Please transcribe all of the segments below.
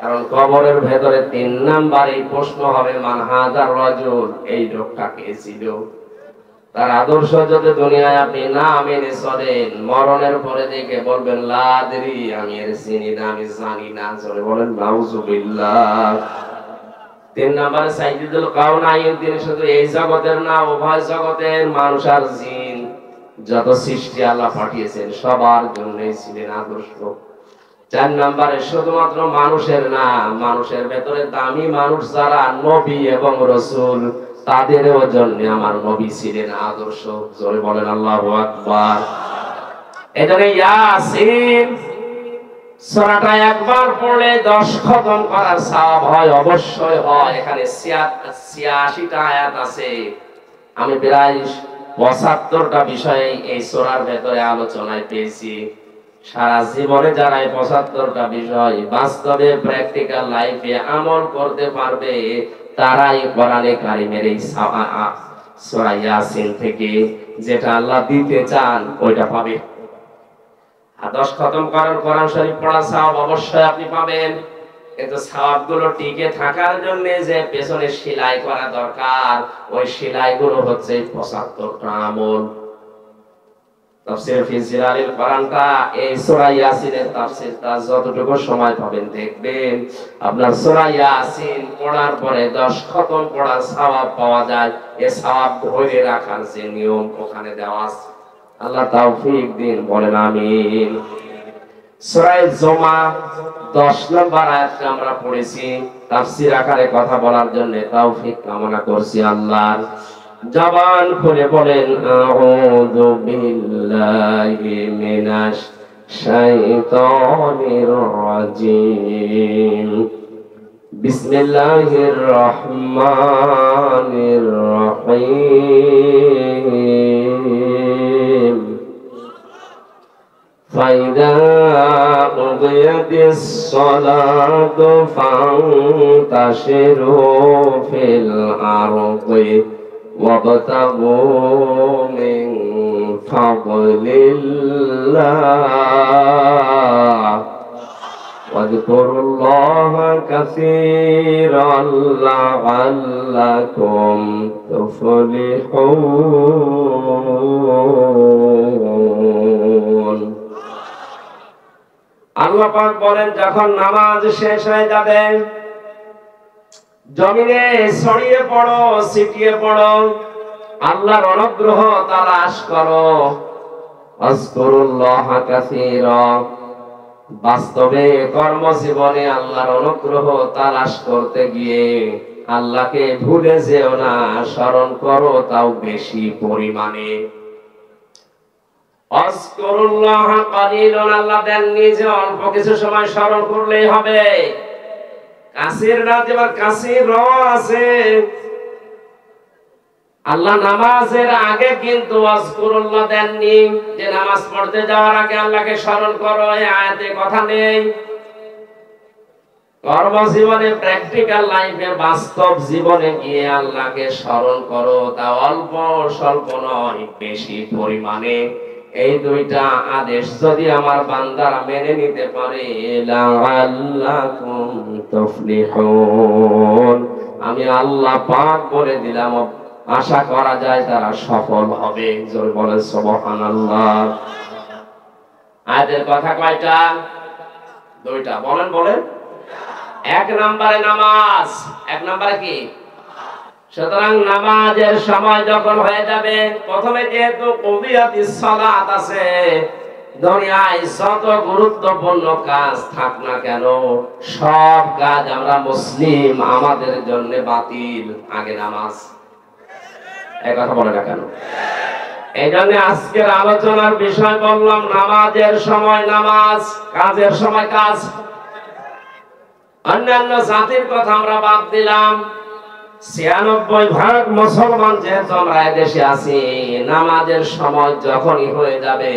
কারণ কবরের ভেতরে 3 নাম্বারে প্রশ্ন হবে মান হাযার রাজুল, এই লোকটা কে ছিল। তার আদর্শ যদি দুনিয়ায় আপনি না মেনে চলেন, মরণের পরে দেখে বলবেন লা আদরি, আমি এর চিনি না, আমি জানি না। জোরে বলেন নাউজুবিল্লাহ। 3 নাম্বারে সাইয়্যিদুল কাউনাইন, তিনি শুধু এই জগতের না, উভয় জগতের মানুষ আর জিন যত সৃষ্টি আল্লাহ পাঠিয়েছেন সবার জন্যই ছিলেন আদর্শ। 4 নাম্বারে শুধুমাত্র মানুষের না, মানুষের ভেতরে দামি মানুষ যারা নবী এবং রাসূল, তাদেরও জন্য আমার নবী ছিলেন আদর্শ। জোরে বলেন আল্লাহু আকবার। এজন্য ইয়াসিন সূরাটা একবার পড়লে 10 খতম করার সওয়াব হয়, অবশ্যই হয়। এখানে 86টা আয়াত আছে। আমি প্রায় 75টা বিষয় এই সূরার ভেতরে আলোচনায় পেয়েছি। সারা জীবনে যারা এই 75টা বিষয় বাস্তবে প্র্যাকটিক্যাল লাইফে আমল করতে পারবে, তারাই কোরআনে কারিমের এই সূরা ইয়াসিন থেকে যেটা আল্লাহ দিতে চান ওইটা পাবে। 10 খতম করার কোরআন শরীফ পড়া সওয়াব অবশ্যই আপনি পাবেন, কিন্তু সওয়াবগুলো টিকে থাকার জন্য যে পেছনে সেলাই করা দরকার, ওই সেলাইগুলো হচ্ছে 75টা আমল। তাফসীর ফি জিলালিল কোরআনটা, এই সূরা ইয়াসিনের তাফসীরটা যতটুকু সময় পাবেন দেখবেন আপনার সূরা ইয়াসিন পড়ার পরে 10 খতম পড়ার সওয়াব পাওয়া যায়। এই সওয়াব ধরে রাখার যে নিয়ম ওখানে দেওয়া আছে। আল্লাহ তৌফিক দিন, বলেন আমিন। সূরা জুমা 10 নম্বর আয়াতটা আমরা পড়েছি, তাফসীর আকারে কথা বলার জন্য তৌফিক কামনা করছি আল্লাহর। জবান খুলে বলেন আউযু বিল্লাহি মিনাশ শাইতানির রাজিম, বিসমিল্লাহির রহমানির রহিম। ফাইদা কুদিয়াতিস সালাতু ফান্তাশিরু ফিল আরদি ওয়াবতাগু মিন ফাদলিল্লাহ ওয়াযকুরুল্লাহা কাসীরান লাআল্লাকুম তুফলিহুন। আল্লাহ পাক বলেন, যখন নামাজ শেষ হয়ে যাবে, জমিনে ছড়িয়ে পড়ো, ছিটিয়ে পড়ো, আল্লাহর অনুগ্রহ তালাশ করো। আযকুরুল্লাহা কাসীরা, বাস্তবে কর্মজীবনে আল্লাহর অনুগ্রহ তালাশ করতে গিয়ে আল্লাহকে ভুলে যেও না, স্মরণ করো তাও বেশি পরিমাণে। আযকুরুল্লাহা কালিলান, আল্লাহ দেন নিজে অল্প কিছু সময় স্মরণ করলেই হবে। কাসির না, এবার কাসির আছে। আল্লাহ নামাজের আগে কিন্তু আযকুরুল্লাহ দেননি, যে নামাজ পড়তে যাওয়ার আগে আল্লাহকে স্মরণ করো, এই আয়াতে কথা নেই। কর্মজীবনে, প্র্যাকটিক্যাল লাইফে, বাস্তব জীবনে গিয়ে আল্লাহকে স্মরণ করো, তা অল্প স্বল্প নয়, বেশি পরিমাণে। এই দুইটা আদেশ যদি আমার বান্দারা মেনে নিতে পারে, লাআল্লাকুম তুফলিহুন, আমি আল্লাহ পাক বলে দিলাম, আশা করা যায় তারা সফল হবে। জোরে বলেন সুবহানাল্লাহ। আয়াতের কথা কয়টা? দুইটা। বলেন বলেন। 1 নম্বরে নামাজ, 1 নম্বরে কি? সুতরাং নামাজের সময় যখন হয়ে যাবে, প্রথমে যেহেতু কুদিয়াতিস সালাত আছে, দুনিয়ায় যত গুরুত্বপূর্ণ কাজ থাক না কেন, সব কাজ আমরা মুসলিম, আমাদের জন্য বাতিল। আগে নামাজ। এই কথা বলে না কেন? এই জন্য আজকের আলোচনার বিষয় বললাম নামাজের সময় নামাজ, কাজের সময় কাজ। অন্যান্য জাতির কথা আমরা বাদ দিলাম। 96% মুসলমান যেহেতু আমরা দেশে আছি, নামাজের সময় যখনই হয়ে যাবে,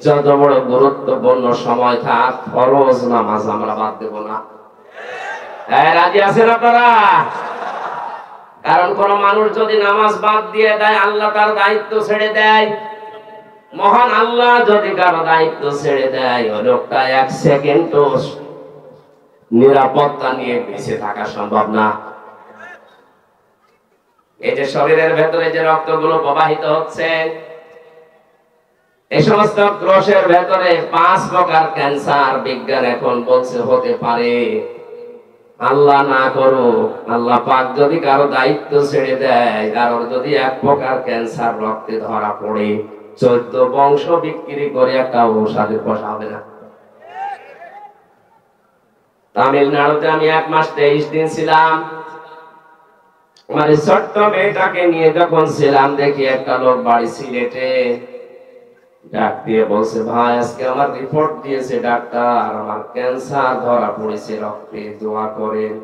যত বড় গুরুত্বপূর্ণ সময় থাক, ফরজ নামাজ আমরা বাদ দেব না। রাজি আছেন আপনারা? কারণ কোন মানুষ যদি নামাজ বাদ দিয়ে দেয়, আল্লাহ তার দায়িত্ব ছেড়ে দেয়। মহান আল্লাহ যদি কারো দায়িত্ব ছেড়ে দেয়, ওই লোকটা 1 সেকেন্ড নিরাপত্তা নিয়ে বেঁচে থাকা সম্ভব না। এই যে শরীরের ভেতরে যে রক্তগুলো প্রবাহিত হচ্ছে, এই সমস্ত কোষের ভেতরে 5 প্রকার ক্যান্সার বিজ্ঞান এখন বলছে হতে পারে। আল্লাহ না করো, আল্লাহ পাক যদি কারো দায়িত্ব ছেড়ে দেয়, কারোর যদি 1 প্রকার ক্যান্সার রক্তে ধরা পড়ে, 14 বংশ বিক্রি করে একটা ঔষধে পোষাবে না। তামিলনাড়ুতে আমি 1 মাস 23 দিন ছিলাম। আমার ছোট্ট মেয়েটাকে নিয়ে যখন ছিলাম, দেখি একটা লোক বাড়ি সিলেটে ডাক দিয়ে বলছে, ভাই আজকে আমার রিপোর্ট দিয়েছে ডাক্তার, আমার ক্যান্সার ধরা পড়েছে রক্তে, দোয়া করেন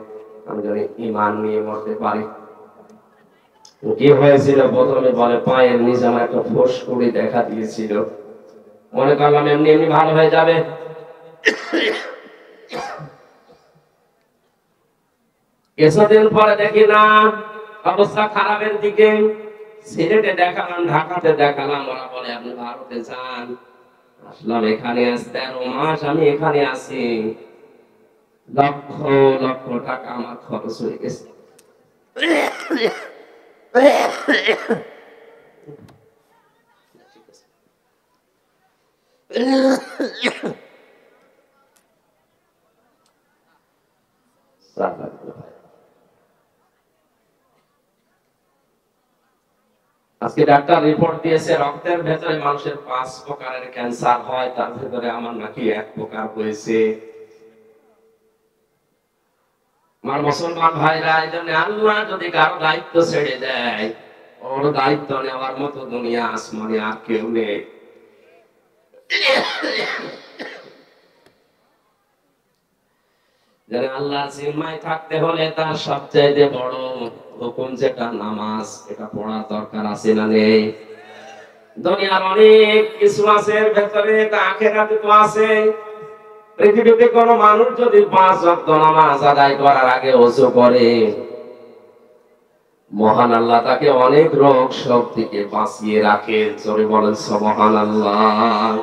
আমি যেন ঈমান নিয়ে মরতে পারি। কি হয়েছিল? প্রথমে বলে পায়ের নিচে আমার একটা ফুসকুড়ি দেখা দিয়েছিল, মনে করলাম এমনি এমনি ভালো হয়ে যাবে। কিছুদিন পরে দেখি না, অবস্থা খারাপের দিকে। সিলেটে দেখালাম, ঢাকাতে দেখালাম, ওরা বলে আপনি ভারতে যান। আসলাম এখানে, 13 মাস আমি এখানে আছি, লক্ষ লক্ষ টাকা আমার খরচ হয়ে গেছে। আজকে ডাক্তার রিপোর্ট দিয়েছে রক্তের ভেতরে মানুষের 5 প্রকারের ক্যান্সার হয়, তার ভেতরে আমার নাকি 1 প্রকার হয়েছে। আমার মুসলমান ভাইরা, এই জন্য আল্লাহ যদি কারো দায়িত্ব ছেড়ে দেয়, ওর দায়িত্ব নেওয়ার মতো দুনিয়া আসমানে আর কেউ নেই। যারা আল্লাহর জিম্মায় থাকতে হলে তার সবচেয়ে বড় হুকুম যেটা নামাজ, এটা পড়ার দরকার আছে না নেই? দুনিয়ার অনেক কিছু আছে, এর ভেতরে আখিরাতে তো আছে। পৃথিবীতে কোন মানুষ যদি 5 ওয়াক্ত নামাজ আদায় করার আগে ওযু করে, মহান আল্লাহ তাকে অনেক রোগ সব থেকে বাঁচিয়ে রাখে। জোরে বলেন সুবহানাল্লাহ।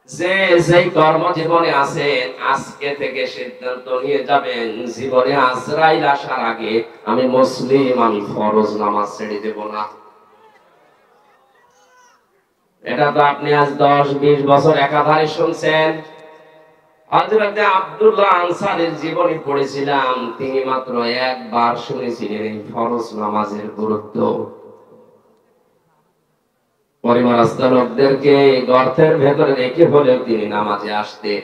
যে যেই কর্মজীবনে আছেন, আজকে থেকে সিদ্ধান্ত নিয়ে যাবেন, জীবনে আজরাইল আসার আগে আমি মুসলিম, আমি ফরজ নামাজ ছেড়ে দেব না। এটা তো আপনি আজ 10-20 বছর একাধারে শুনছেন। হযরত আব্দুল্লাহ আনসারীর জীবনী পড়েছিলাম, তিনি মাত্র 1 বার শুনেছিলেন এই ফরজ নামাজের গুরুত্ব। পরিবারস্থ লোকদেরকে গর্তের ভেতরে রেখে হলেও তিনি নামাজে আসতেন।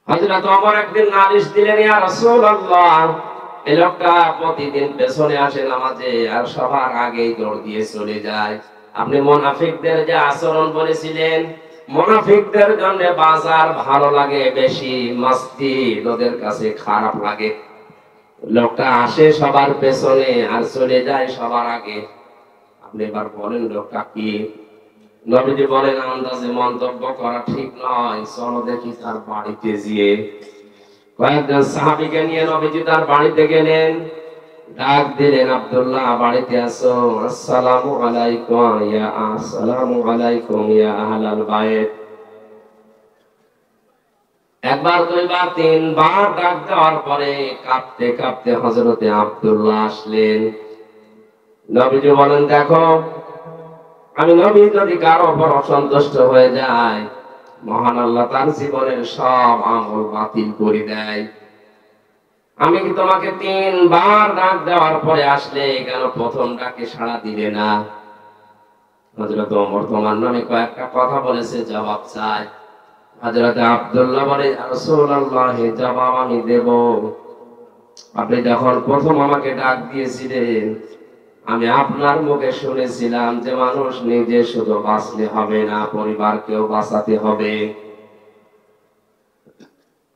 হযরত ওমর একদিন নালিশ দিলেন, ইয়া রাসূলুল্লাহ, এই লোকটা প্রতিদিন পেছনে আসে নামাজে আর সবার আগেই দৌড় দিয়ে চলে যায়। আপনি মুনাফিকদের যে আচরণ বলেছিলেন, মুনাফিকদের জন্য বাজার ভালো লাগে বেশি, মসজিদ ওদের কাছে খারাপ লাগে। লোকটা আসে সবার পেছনে আর চলে যায় সবার আগে। আপনি এবার বলেন লোকটা কি? নবীজি বলেন, আন্দাজে মন্তব্য করা ঠিক নয়, চলো দেখি তার বাড়িতে গিয়ে। কয়েকজন সাহাবীকে নিয়ে নবীজি তার বাড়িতে গেলেন, ডাক দিলেন, আব্দুল্লাহ বাড়িতে আসো। আসসালামু আলাইকুম ইয়া আহলাল বাইত। 1 বার 2 বার 3 বার ডাক দেওয়ার পরে কাঁপতে কাঁপতে হযরতে আব্দুল্লাহ আসলেন। নবীজি বলেন, দেখো, আমি নবী যদি কারো উপর অসন্তুষ্ট হয়ে যায়, মহান আল্লাহ তার জীবনের সব আমল বাতিল করে দেয়। আমি কি তোমাকে 3 বার ডাক দেওয়ার পরে আসলে কেন প্রথম ডাকে সাড়া দিলে না? হযরত ওমর তোমার নামে কয়েকটা কথা বলেছে, জবাব চাই। হযরত আব্দুল্লাহ বলে, ইয়া রাসূলুল্লাহ, জবাব আমি দেব। আপনি যখন প্রথম আমাকে ডাক দিয়েছিলেন, আমি আপনার মুখে শুনেছিলাম যে মানুষ নিজে শুধু বাঁচলে হবে না, পরিবারকেও বাঁচাতে হবে।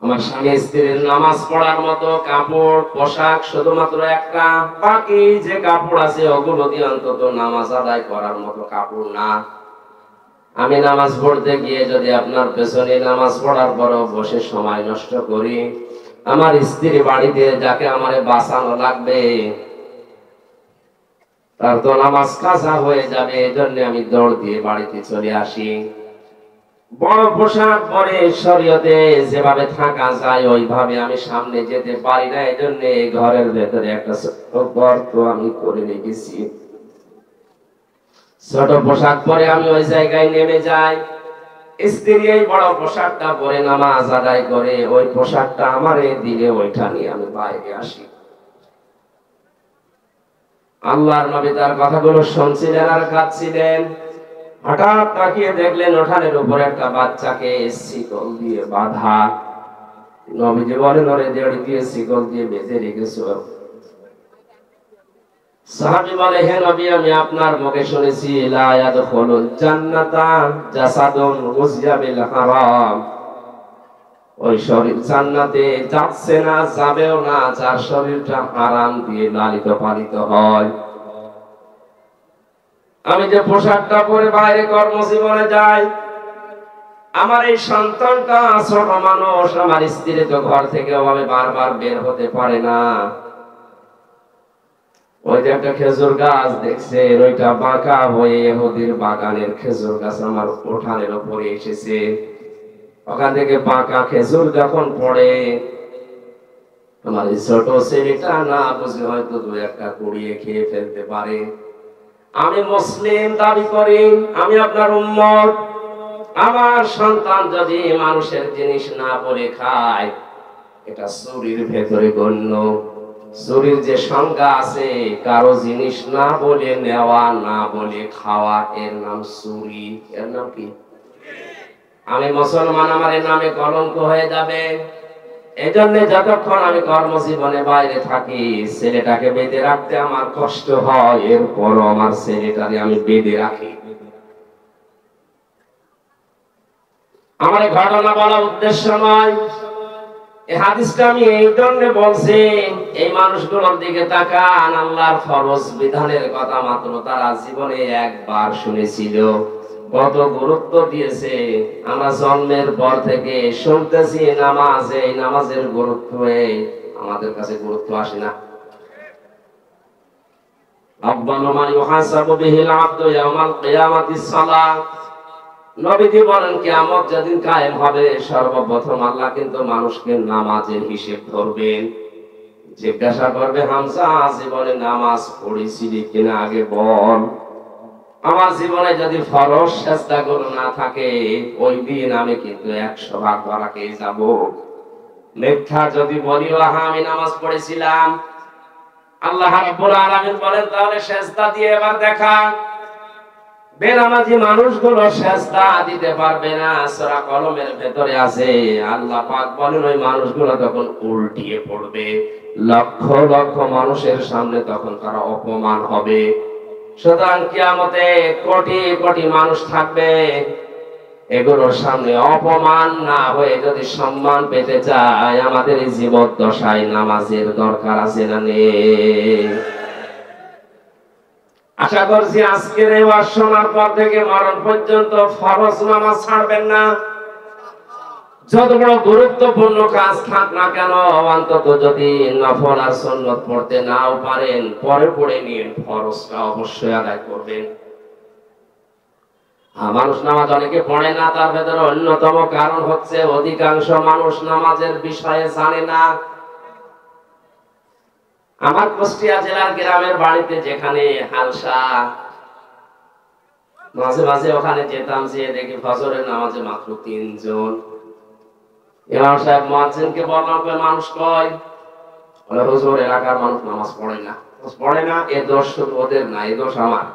আমার স্বামী স্ত্রীর নামাজ পড়ার মতো কাপড় পোশাক শুধুমাত্র একটা, বাকি যে কাপড় আছে ওগুলো দিয়ে অন্তত নামাজ আদায় করার মতো কাপড় না। আমি নামাজ পড়তে গিয়ে যদি আপনার পেছনে নামাজ পড়ার পরও বসে সময় নষ্ট করি, আমার স্ত্রী বাড়িতে যাকে আমারে বাঁচানো লাগবে তার তো নামাজ কাজা হয়ে যাবে। এই জন্য আমি দৌড় দিয়ে বাড়িতে চলে আসি। বড় পোশাক পরে শরীয়তে যেভাবে থাকা যায় ওইভাবে আমি সামনে যেতে পারি না, এই জন্য ঘরের ভেতরে একটা ছোট গর্ত আমি করে রেখেছি। ছোট পোশাক পরে আমি ওই জায়গায় নেমে যাই। স্ত্রী এই বড় পোশাকটা পরে নামাজ আদায় করে ওই পোশাকটা আমার দিকে ওইটা নিয়ে আমি বাইরে আসি। আল্লাহর নবী তার কথাগুলো শুনছিলেন আর কাঁদছিলেন। হঠাৎ তাকিয়ে দেখলেন উঠানের উপরে একটা বাচ্চাকে শিকল দিয়ে বাঁধা। নবীজি বলেন, ওরে দড়ি দিয়ে শিকল দিয়ে বেঁধে রেখেছো। সাহাবী বলে, হে নবী, আমি আপনার মুখে শুনেছি লা ইয়াদখুলুল জান্নাতা জাসাদুন গুযিয়া বিল হারাম। ওই শরীর জান্নাতে যাচ্ছে না, যাবেও না যার শরীরটা হারাম দিয়ে লালিত পালিত হয়। আমি যে পোশাকটা পরে বাইরে কর্মজীবনে যাই, আমার এই সন্তানটা ছোট মানুষ, আমার স্ত্রী তো ঘর থেকে ওভাবে বারবার বের হতে পারে না। ওই যে একটা খেজুর গাছ দেখছেন, ওইটা বাঁকা হয়ে ইহুদির বাগানের খেজুর গাছ আমার উঠানের উপরে এসেছে। ওখান থেকে বাঁকা খেজুর যখন পড়ে, আমার এই ছোট ছেলেটা না বুঝে হয়তো দু একটা কুড়িয়ে খেয়ে ফেলতে পারে। আমি মুসলিম দাবি করি, আমি আপনার উম্মত। আমার সন্তান যদি মানুষের জিনিস না বলে খায়, এটা চুরির ভেতরে গণ্য। চুরির যে সংজ্ঞা আছে, কারো জিনিস না বলে নেওয়া, না বলে খাওয়া, এর নাম চুরি। এর নাম কি? আমি মুসলমান, আমার এর নামে কলঙ্ক হয়ে যাবে। এই জন্য যতক্ষণ আমি কর্মজীবনে বাইরে থাকি, ছেলেটাকে বেঁধে রাখতে আমার কষ্ট হয়, এরপরও আমার ছেলেটাকে আমি বেঁধে রাখি। আমার ঘটনা বলার উদ্দেশ্য নয়, এই হাদিসটা আমি এই জন্য বলছি, এই মানুষগুলোর দিকে তাকান। আল্লাহর ফরজ বিধানের কথা মাত্র তারা জীবনে একবার শুনেছিল, কত গুরুত্ব দিয়েছে। আমরা জন্মের পর থেকে শুনতেছি নামাজ, এই নামাজের গুরুত্ব আমাদের কাছে গুরুত্ব আসে না। আব্বানু মা ইউহাসাবু বিহিল আবদু ইয়াউমাল কিয়ামাতিস সালাহ। নবীজি বলেন, কিয়ামত যেদিন কায়েম হবে, সর্বপ্রথম আল্লাহ কিন্তু মানুষকে নামাজের হিসেব ধরবেন। জিজ্ঞাসা করবে, হামজা জীবনে নামাজ পড়েছিলি কিনা আগে বল। আমার জীবনে যদি ফরজ সেজদাগুলো না থাকে, ওই দিন আমি কিন্তু 100 ভাগ ধরা খেয়ে যাব। মিথ্যা যদি বলি আমি নামাজ পড়েছিলাম, আল্লাহ রাব্বুল আলামিন বলেন, তাহলে সেজদা দিয়ে এবার দেখা। বেনামাজি মানুষগুলো সেজদা দিতে পারবে না, সূরা কলমের ভেতরে আছে। আল্লাহ পাক বলেন, ওই মানুষগুলো তখন উল্টিয়ে পড়বে। লক্ষ লক্ষ মানুষের সামনে তখন তারা অপমান হবে। সুতরাং কিয়ামতে কোটি কোটি মানুষ থাকবে, এগুলোর সামনে অপমান না হয়ে যদি সম্মান পেতে চায়, আমাদের এই জীবদ্দশায় নামাজের দরকার আছে না নেই? আশা করছি আজকের এই ওয়াজ শোনার পর থেকে মরণ পর্যন্ত ফরজ নামাজ ছাড়বেন না। যত বড় গুরুত্বপূর্ণ কাজ থাক না কেন, অন্তত যদি নফল আর সুন্নাত পড়তে নাও পারেন, পরে পড়ে নিন, ফরজটা অবশ্যই আদায় করবেন। মানুষ নামাজ অনেকে পড়ে না, তার ভেতরে অন্যতম কারণ হচ্ছে অধিকাংশ মানুষ নামাজের বিষয়ে জানে না। আমার কুষ্টিয়া জেলার গ্রামের বাড়িতে যেখানে হালসা, মাঝে মাঝে ওখানে যেতাম, যে দেখি ফজরের নামাজে মাত্র 3 জন। ইমাম সাহেব মুয়াজ্জিনকে বললাম, মানুষ কয়? বলে, হুজুর এলাকার মানুষ নামাজ পড়ে না। পড়ে না, এ দোষ শুধু ওদের না, এ দোষ আমার।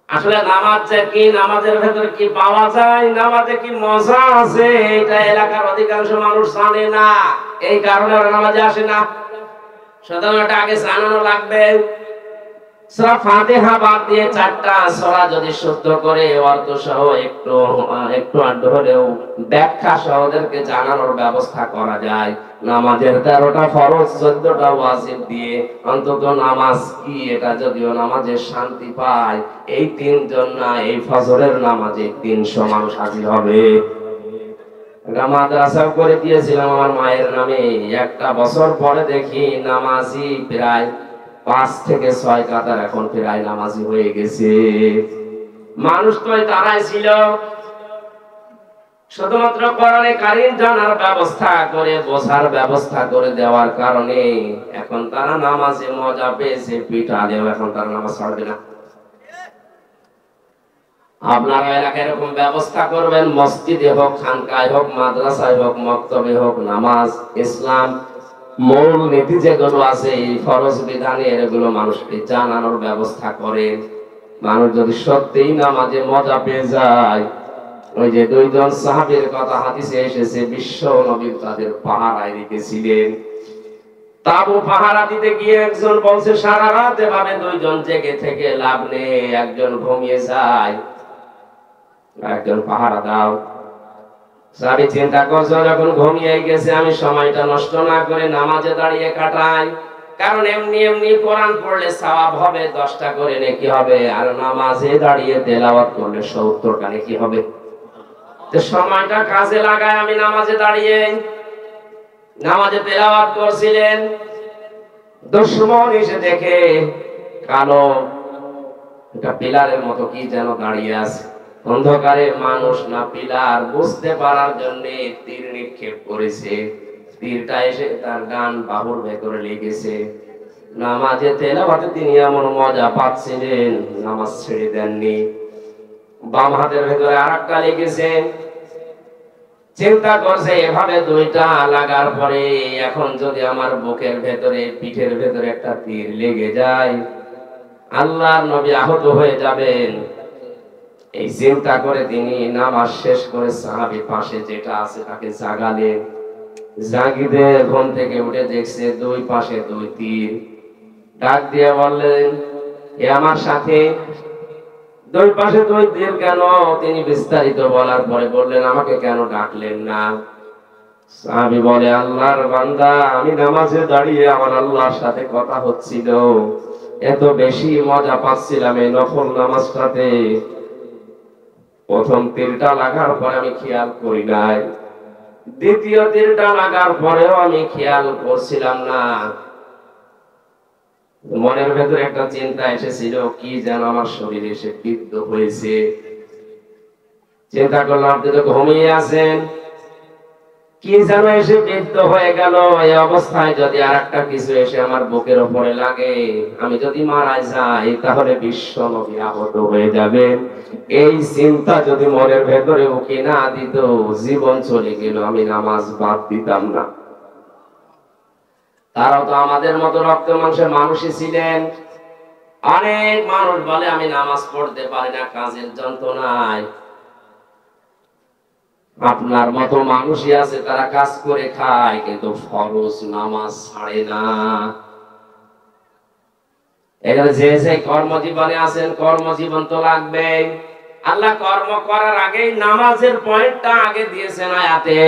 আসলে নামাজ যে কি, নামাজের ভেতরে কি পাওয়া যায়, নামাজে কি মজা আছে, এটা এলাকার অধিকাংশ মানুষ জানে না। এই কারণে ওরা নামাজে আসে না। সুতরাং এটা আগে জানানো লাগবে। সূরা ফাতিহা বাদ দিয়ে 4টা সূরা যদি শুদ্ধ করে অর্থ সহ একটু আধটু হলেও ব্যাখ্যা সহ ওদেরকে জানানোর ব্যবস্থা করা যায়, নামাজের 13টা ফরজ 14টা ওয়াজিব দিয়ে অন্তত নামাজ কি এটা যদিও নামাজের শান্তি পায়, এই 3 জন না, এই ফজরের নামাজে 300 মানুষ হাজির হবে। একটা মাদ্রাসা করে দিয়েছিলাম আমার মায়ের নামে। একটা বছর পরে দেখি নামাজি প্রায় 5 থেকে 6 কাতার এখন প্রায় নামাজি হয়ে গেছে। মানুষ তো তারাই ছিল, শুধুমাত্র কোরআনে কারীম জানার ব্যবস্থা করে, বোঝার ব্যবস্থা করে দেওয়ার কারণে এখন তারা নামাজে মজা পেয়েছে, পিটালেও এখন তারা নামাজ পড়বে না। আপনারা এলাকায় এরকম ব্যবস্থা করবেন, মসজিদে হোক, খানকায় হোক, মাদ্রাসায় হোক, মক্তবে হোক, নামাজ, ইসলাম মূল নীতি যেগুলো আছে, এই ফরজ বিধানের এগুলো মানুষকে জানানোর ব্যবস্থা করেন। মানুষ যদি সত্যিই নামাজে মজা পেয়ে যায়, ওই যে দুইজন সাহাবীর কথা হাদিসে এসেছে, বিশ্ব নবী তাদের পাহারায় রেখেছিলেন। তাবু পাহারা দিতে গিয়ে একজন বলছে সারা রাত এভাবে দুইজন জেগে থেকে লাভ নেই, একজন ঘুমিয়ে যায়, একজন পাহারা দাও। সাহাবী চিন্তা করছে যখন ঘুমিয়ে গেছে, আমি সময়টা নষ্ট না করে নামাজে দাঁড়িয়ে কাটাই, কারণ এমনি এমনি কোরআন পড়লে সওয়াব হবে 10টা করে নেকি হবে, আর নামাজে দাঁড়িয়ে তেলাওয়াত করলে 70টা নেকি হবে। তো সময়টা কাজে লাগায় আমি নামাজে দাঁড়িয়ে নামাজে তেলাওয়াত করছিলেন। দুশমন এসে দেখে কালো একটা পিলারের মতো কি যেন দাঁড়িয়ে আছে, অন্ধকারে মানুষ না পিলার বুঝতে পারার জন্য তীর নিক্ষেপ করেছে। তীরটা এসে তার ডান বাহুর ভেতরে লেগেছে। নামাজে তেলাওয়াতে তিনি এমন মজা পাচ্ছিলেন, নামাজ ছেড়ে দেননি। বাম হাতের ভেতরে আরেকটা লেগেছে। চিন্তা করছে এভাবে দুইটা লাগার পরে এখন যদি আমার বুকের ভেতরে, পিঠের ভেতরে একটা তীর লেগে যায়, আল্লাহর নবী আহত হয়ে যাবেন। এই চিন্তা করে তিনি নামাজ শেষ করে সাহাবী পাশে যেটা আছে তাকে জাগালেন। জাগিয়ে ঘুম থেকে উঠে দেখছে দুই পাশে দুই তীর। ডাক দিয়ে বললেন, এ আমার সাথে দুই পাশে দুই তীর কেন? তিনি বিস্তারিত বলার পরে বললেন, আমাকে কেন ডাকলেন না? সাহাবী বলে, আল্লাহর বান্দা, আমি নামাজে দাঁড়িয়ে আমার আল্লাহর সাথে কথা হচ্ছিল, এত বেশি মজা পাচ্ছিলাম এই নফল নামাজটাতে, প্রথম তীরটা লাগার পরে আমি খেয়াল করি নাই, দ্বিতীয় তীরটা লাগার পরেও আমি খেয়াল করছিলাম না। মনের ভেতরে একটা চিন্তা এসেছিল, কি যেন আমার শরীরে এসে বিদ্ধ হয়েছে। চিন্তা করলাম আপনি তো ঘুমিয়ে আছেন, কি যেন এসে বিদ্ধ হয়ে গেল। এই অবস্থায় যদি আর একটা কিছু এসে আমার বুকের উপরে লাগে, আমি যদি মারা যাই, তাহলে বিশ্ব নবী আহত হয়ে যাবে। এই চিন্তা যদি মনের ভেতরে উকি না দিত, জীবন চলে গেল, আমি নামাজ বাদ দিতাম না। তারাও তো আমাদের মতো রক্ত মাংসের মানুষই ছিলেন। অনেক মানুষ বলে আমি নামাজ পড়তে পারি না, কাজের যন্ত্রণায়। আপনার মতো মানুষই আছে, তারা কাজ করে খায় কিন্তু ফরজ নামাজ ছাড়ে না। এখানে যে যে কর্মজীবনে আছেন, কর্মজীবন তো লাগবে। আল্লাহ কর্ম করার আগেই নামাজের পয়েন্টটা আগে দিয়েছেন আয়াতে।